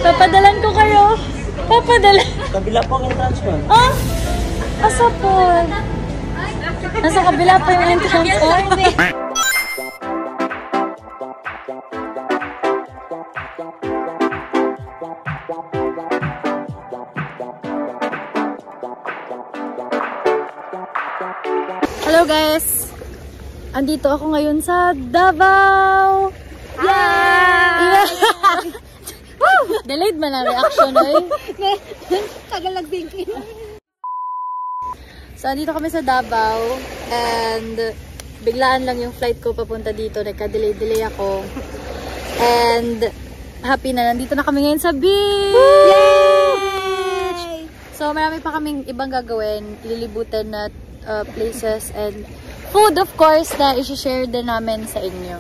Papadalan ko kayo. Papadalan. Kabila po ang entrance mo. Ah? Asa po? Nasa kabila pa yung entrance ko. Hello guys! Andito ako ngayon sa Davao! Yeah! Delayed man ang reaction eh. Tagal nag-thinking. So, andito kami sa Davao and biglaan lang yung flight ko papunta dito. Nagka-delay ako. And happy na. Nandito na kami ngayon sa beach! Yay! So, marami pa kaming ibang gagawin. Ililibutan na places and food, of course, na i-share din namin sa inyo.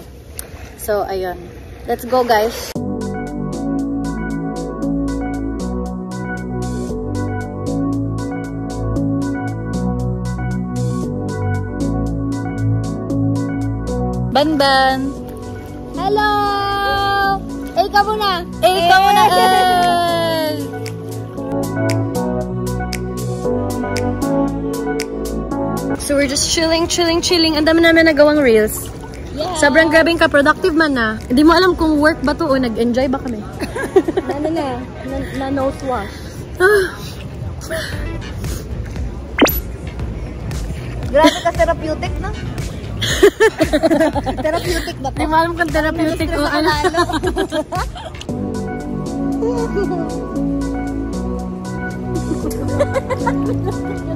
So, ayun. Let's go, guys! Banban! Hello! Eh, ka muna! Eh, ka muna! So we're just chilling. Ang dami namin nagawang reels. Yeah. Sobrang grabing ka-productive man na. Hindi mo alam kung work ba to o nag-enjoy ba kami. Na nose wash. Grabe ka therapeutic, no? Therapeutic ba to? Hindi mo alam kung therapeutic o ano.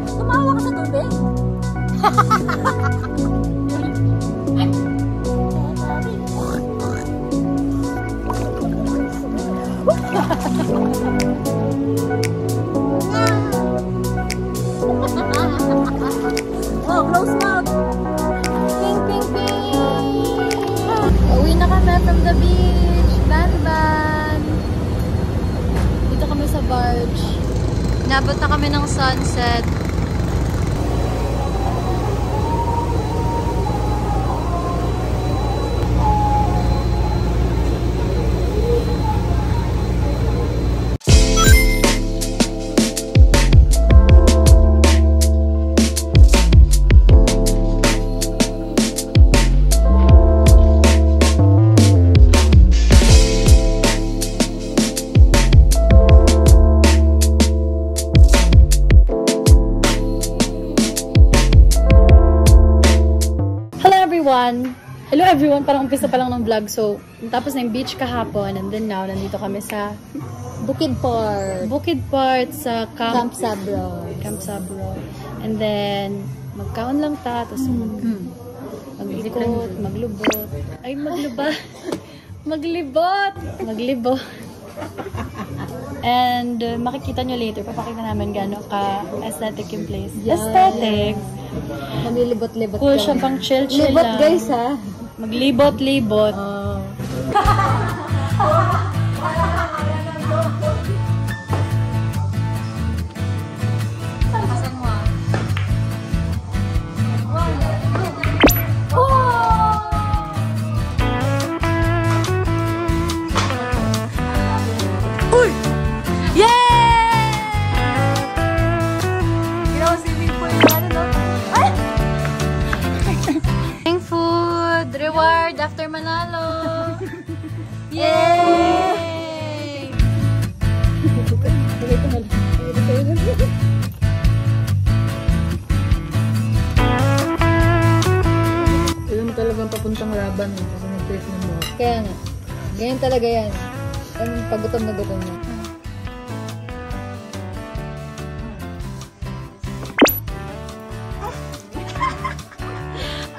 Tumawa ka sa tubig? Oh, close mouth. Ping, ping, ping. Uwi na kami from the beach. Banban. Dito kami sa barge. Inabot na kami ng sunset. Hello everyone! Parang umpisa pa lang ng vlog. So, tapos na yung beach kahapon and then now, nandito kami sa Bukidport sa Camp Sabro. And then, magkaon lang ta, tapos maglibot, maglubot. Ay, maglibot. And makikita nyo later, papakita namin gano'n ka-aesthetic yung place. Yeah. Aesthetic! Maglilibot-libot cool siya pang chill lang. Libot guys ha! Maglibot-libot. Reward after manalo. Yay! Alam mo talagang papuntang Raban kasi nag-trip na mo. Kaya nga. Ganyan talaga yan. Ang pagutom na gutom na.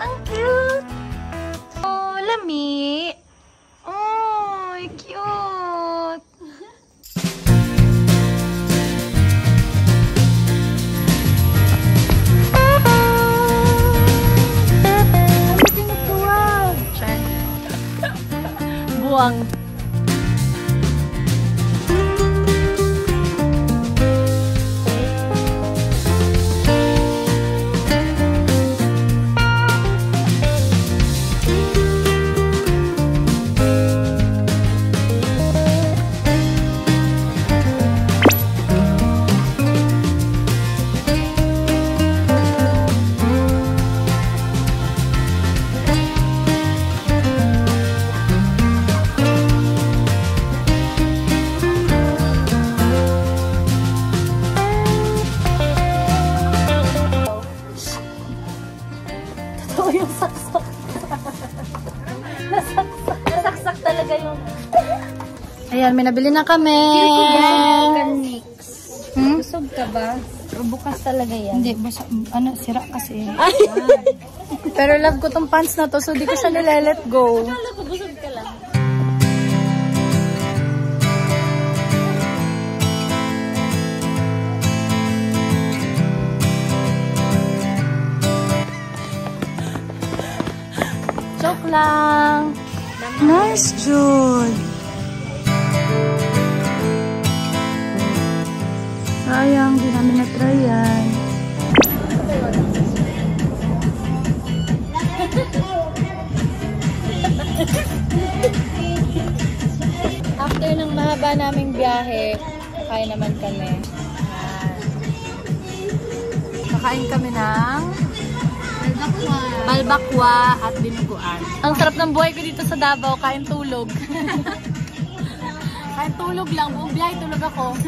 Ang cute! Oh, lami! Oh, cute! Buwang. Ayan, may nabili na kami. Busog ka ba? O bukas talaga yan? Hindi, basta, sira kasi. Ay! Pero love ko tong pants na to, so di ko siya nile-let go. Akala ko, busog ka lang. Joke lang. Nice, Jude. Sayang, di namin na-try yan. After ng mahaba naming biyahe, kakain naman kami. Kakain kami ng balbakwa at dinuguan. Ang sarap ng buhay ko dito sa Davao, kain tulog. Kain tulog lang, buong biyahe tulog ako.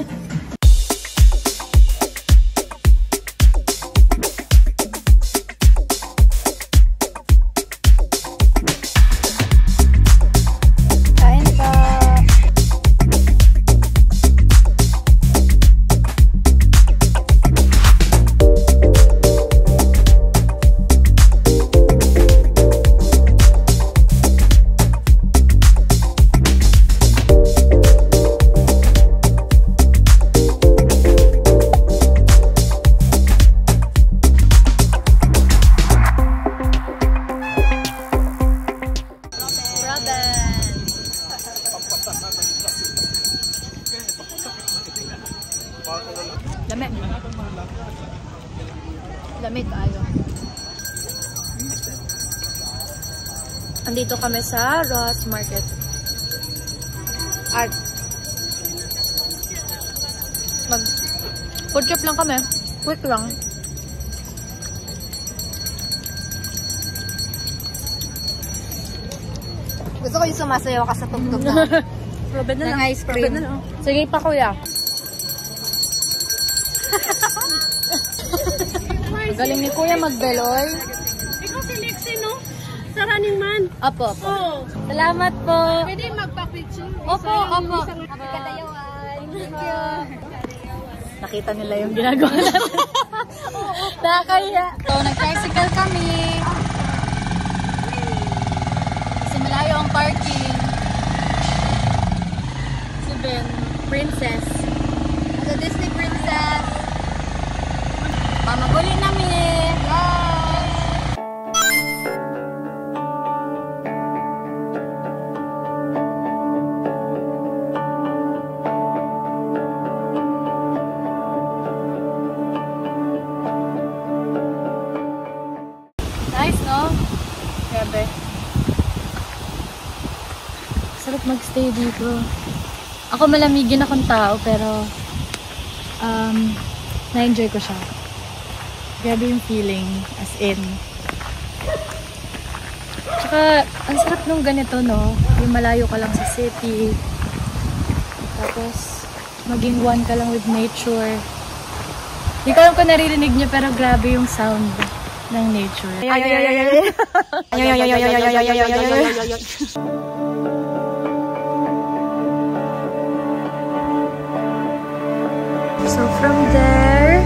Lamig ayo. Andito kami sa Ross Market. Art. Food trip lang kami. Quick lang. Gusto ko yung sumasayaw ka sa tugtog na. Robin na lang. Ice cream. Sige pa, kuya. Galing ni kuya magbeloy. Ikaw si Lexi, no? Sa Running Man. Opo. Oo. Salamat po. Pwede magpa-picture. Opo. Happy kadayawan. Thank you. Nakita nila yung ginagawa natin. Nakakaya. So, nag-tricycle kami. Kasi malayo ang parking. Si Ben, princess. The Disney Princess. Mamaguli namin. Nice, no? Grabe. Sarap magstay dito. Ako malamigin akong tao, pero na-enjoy ko siya. Grabe yung feeling, as in. Tsaka, ang sarap nung ganito, no? Yung malayo ka lang sa city. Tapos, maging one ka lang with nature. Hindi ko alam kung naririnig niyo, pero grabe yung sound ng nature. So, from there,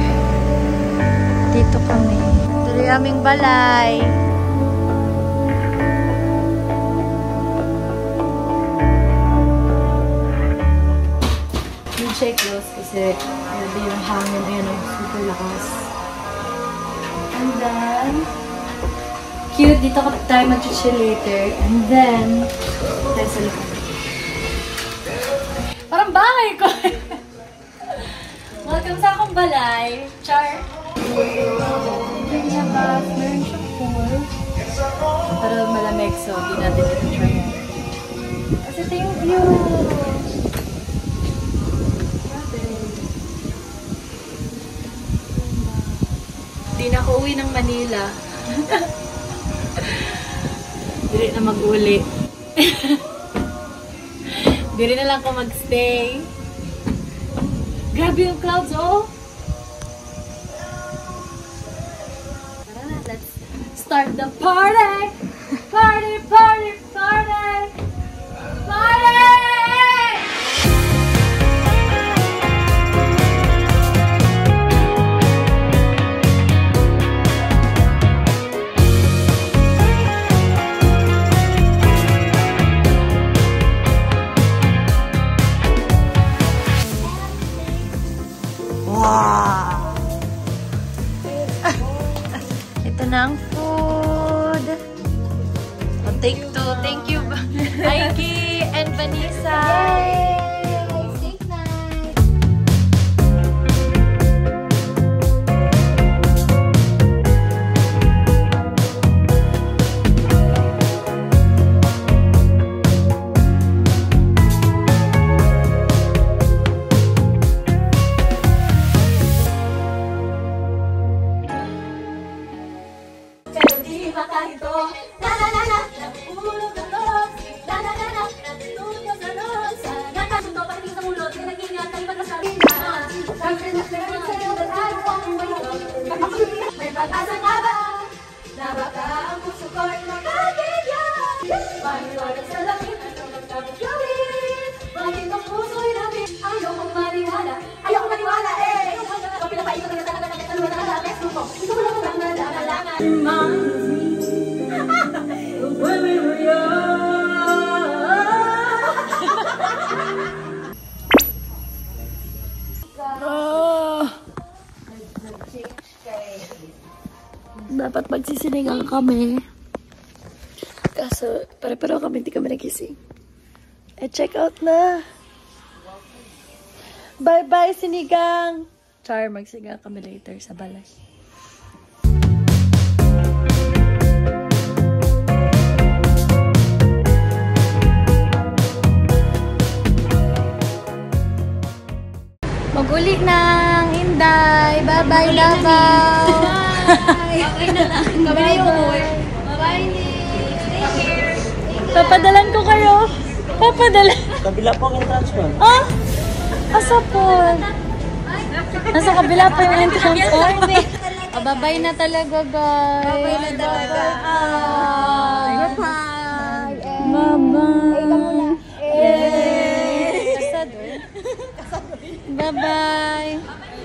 dito kami. Ito yung aming balay. Yung shake close kasi grabe yung hangin. Ayan, super lakas. And then, cute. Dito tayo mag-chill later. And then, tayo sa likod. Parang bahay ko. Welcome sa akong balay. Char. Meron siyang pool. Pero malamig, so di natin ito try. Kasi ito yung view. Di na ako uwi ng Manila. Di na mag-uli. Di rin na lang ako mag-stay. Grabe yung clouds, oh! Let's start the party! Party, party, party! Party! Wow! Ito na ang food. Oh, take two. Thank you, Aiki and Vanessa. Safe night! May pag-asa nga ba na baka ang puso ko'y makabigyan? Maniwala sa langit at magkabigyan. Bakit ang puso'y labit? Ayaw kong maniwala. Ayaw kong maniwala eh! Kung pinapaikot ang talaga ng katalwa na kalapes mo, ito mo lang ang nalalangan. When we were Dapat magsisinigang kami. Kaso, pare-pareho kami, hindi kami nagising. Check out na. Bye-bye, sinigang! Char, magsigang kami later sa balay. Maguli ng Inday. Bye-bye, Davao. Okay na lang. Kami na yung umuwi. Bye-bye, Nick. Take care. Papadalan ko kayo. Papadalan. Kabila po ang entrance mo. Ah? Asa po? Nasa kabila pa yung entrance ko. Bye-bye na talaga, guys. Bye-bye na talaga. Bye-bye. Bye-bye. Bye-bye.